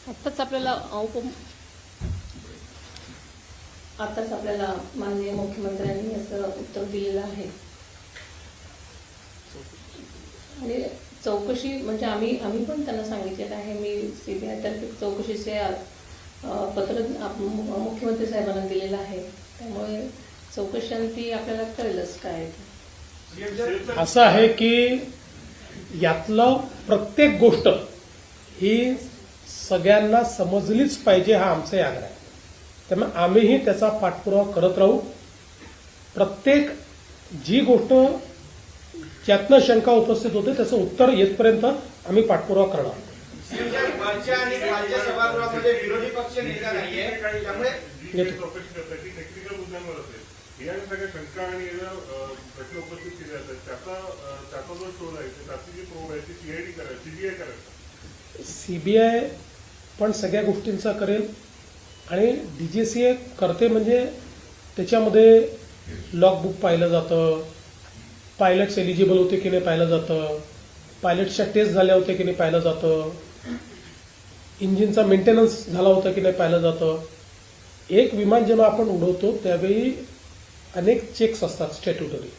आत्ताच आपल्याला माननीय मुख्यमंत्र्यांनी असं उत्तर दिलेलं आहे आणि चौकशी म्हणजे आम्ही पण त्यांना सांगितलेलं आहे. मी सीबीआय तर्फे चौकशीचे पत्र मुख्यमंत्री साहेबांना दिलेलं आहे. त्यामुळे चौकशांती आपल्याला कळेलच काय. असं आहे की यातलं प्रत्येक गोष्ट ही सगळ्यांना समजलीच पाहिजे, हा आमचा आग्रह आहे. त्यामुळे आम्हीही त्याचा पाठपुरावा करत राहू. प्रत्येक जी गोष्ट ज्यातनं शंका उपस्थित होते त्याचं उत्तर येतपर्यंत आम्ही पाठपुरावा करणार. विरोधी पक्ष नेता नाहीये, त्यामुळे टेक्निकल मुद्द्यांवर असेल या सगळ्या शंका आणि प्रश्न उपस्थित केले जातात. त्याचा जो शोध आहे त्याची जी प्रोब आहे ती सीआयडी करायची, सीबीआय करायचं. सीबीआय पण सगळ्या गोष्टींचा करेल आणि डीजीसीए करते म्हणजे त्याच्यामध्ये लॉगबुक पाहिलं जातं, पायलट्स एलिजिबल होते की नाही पाहिलं जातं, पायलट्सच्या टेस्ट झाल्या होत्या की नाही पाहिलं जातं, इंजिनचा मेंटेनन्स झाला होता की नाही पाहिलं जातं. एक विमान जेव्हा आपण उडवतो त्यावेळी अनेक चेक्स असतात स्टॅट्युटरी,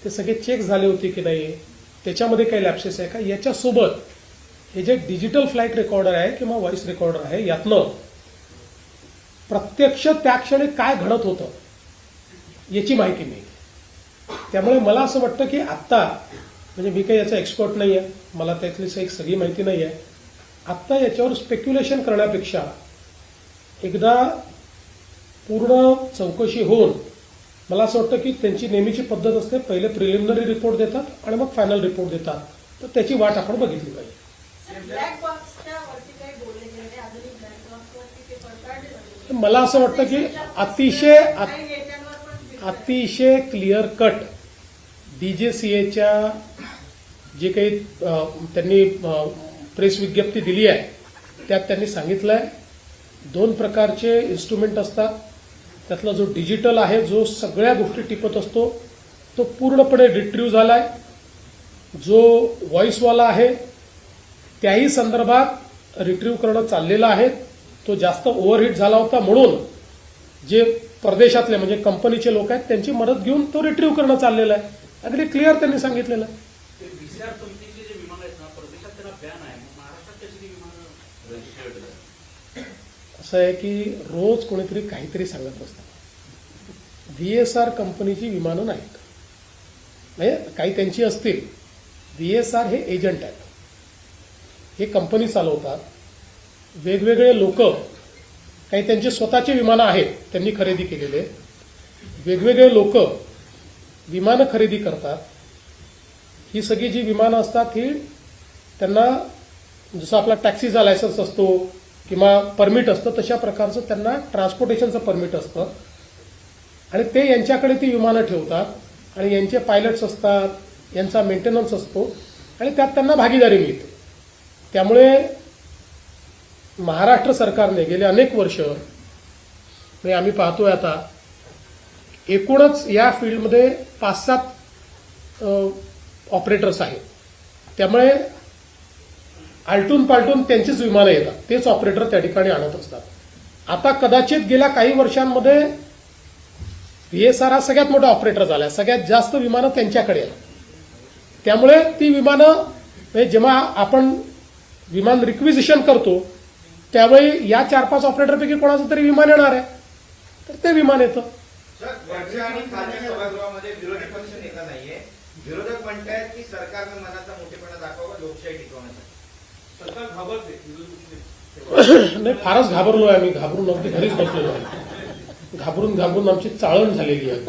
ते सगळे चेक झाले होते की नाही, त्याच्यामध्ये काही लॅप्सेस आहे का. याच्यासोबत हे जे डिजिटल फ्लाईट रेकॉर्डर आहे किंवा व्हॉइस रेकॉर्डर आहे यातनं प्रत्यक्ष त्या क्षणी काय घडत होतं याची माहिती मिळते. त्यामुळे मला असं वाटतं की आत्ता म्हणजे मी काही याचा एक्सपर्ट नाही आहे, मला त्यातली सगळी माहिती नाही आहे. आत्ता याच्यावर स्पेक्युलेशन करण्यापेक्षा एकदा पूर्ण चौकशी होऊन मला असं वाटतं की त्यांची नेहमीची पद्धत असते, पहिले प्रिलिमिनरी रिपोर्ट देतात आणि मग फायनल रिपोर्ट देतात, तर त्याची वाट आपण बघितली पाहिजे. मला असं वाटतं की अतिशय क्लिअर कट डीजीसीएच्या जे काही त्यांनी प्रेस विज्ञप्ती दिली आहे त्यात त्यांनी सांगितलं आहे 2 प्रकारचे इन्स्ट्रुमेंट असतात. त्यातला जो डिजिटल आहे, जो सगळ्या गोष्टी टिपत असतो, तो पूर्णपणे रिट्रीव्ह झालाय. जो व्हॉइसवाला आहे त्याही संदर्भात रिट्रीव्ह करणं चाललेलं आहे. तो जास्त ओव्हरहीट झाला होता म्हणून जे परदेशातले म्हणजे कंपनीचे लोक आहेत त्यांची मदत घेऊन तो रिट्रीव्ह करणं चाललेलं आहे. अगदी क्लिअर त्यांनी सांगितलेलं आहे. असं आहे की रोज कोणीतरी काहीतरी सांगत असतात. व्हीएसआर कंपनीची विमानं नाहीत, म्हणजे काही त्यांची असतील. व्हीएसआर हे एजंट आहेत, हे कंपनी चालवतात. वेगवेगळे लोक, काही त्यांचे स्वतःचे विमानं आहेत त्यांनी खरेदी केलेले, वेगवेगळे लोक विमानं खरेदी करतात. ही सगळी जी विमानं असतात ही त्यांना जसं आपला टॅक्सीचा लायसन्स असतो किंवा परमिट असतं तशा प्रकारचं त्यांना ट्रान्सपोर्टेशनचं परमिट असतं आणि ते यांच्याकडे ती विमानं ठेवतात आणि यांचे पायलट्स असतात, यांचा मेंटेनन्स असतो आणि त्यात त्यांना भागीदारी मिळते. त्यामुळे महाराष्ट्र सरकारने गेले अनेक वर्ष म्हणजे आम्ही पाहतोय आता एकूणच या फील्डमध्ये 5-7 ऑपरेटर्स आहेत. त्यामुळे आलटून पालटून त्यांचीच विमानं येतात, तेच ऑपरेटर त्या ठिकाणी आणत असतात. आता कदाचित गेल्या काही वर्षांमध्ये व्हीएसआर हा सगळ्यात मोठा ऑपरेटर झाला, सगळ्यात जास्त विमानं त्यांच्याकडे आहेत. त्यामुळे ती विमानं म्हणजे जेव्हा आपण विमान रिक्विजिशन करतो त्यावेळी या 4-5 ऑपरेटरपैकी कोणाचं तरी विमान येणार आहे, तर ते विमान येतं. विरोधी पक्ष नेता नाहीये, विरोधक म्हणतायत की सरकारनं मनाचा मोठेपणा दाखवावा लोकशाही टिकवण्यासाठी. सरकार घाबरते, नाही फारच घाबरलोय आम्ही, घाबरून अगदी घरीच बसलेलो आहे. घाबरून आमची चाळण झालेली आहे.